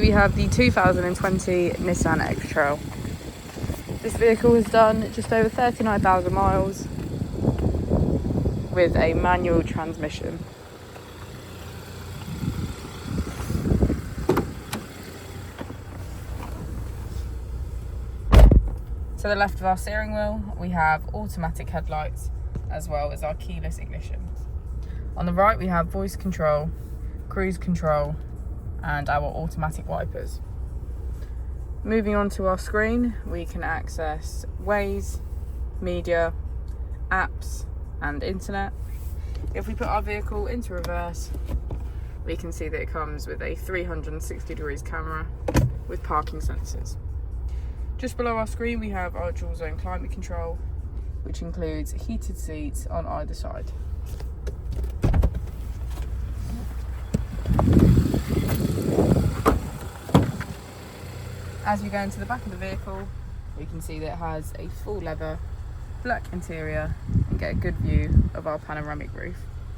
We have the 2020 Nissan X-Trail. This vehicle has done just over 39,000 miles with a manual transmission. To the left of our steering wheel, we have automatic headlights as well as our keyless ignition. On the right, we have voice control, cruise control, and our automatic wipers. Moving on to our screen, we can access Waze, media, apps, and internet. If we put our vehicle into reverse, we can see that it comes with a 360 degrees camera with parking sensors. Just below our screen, we have our dual zone climate control, which includes heated seats on either side. As we go into the back of the vehicle, we can see that it has a full leather, black interior, and get a good view of our panoramic roof.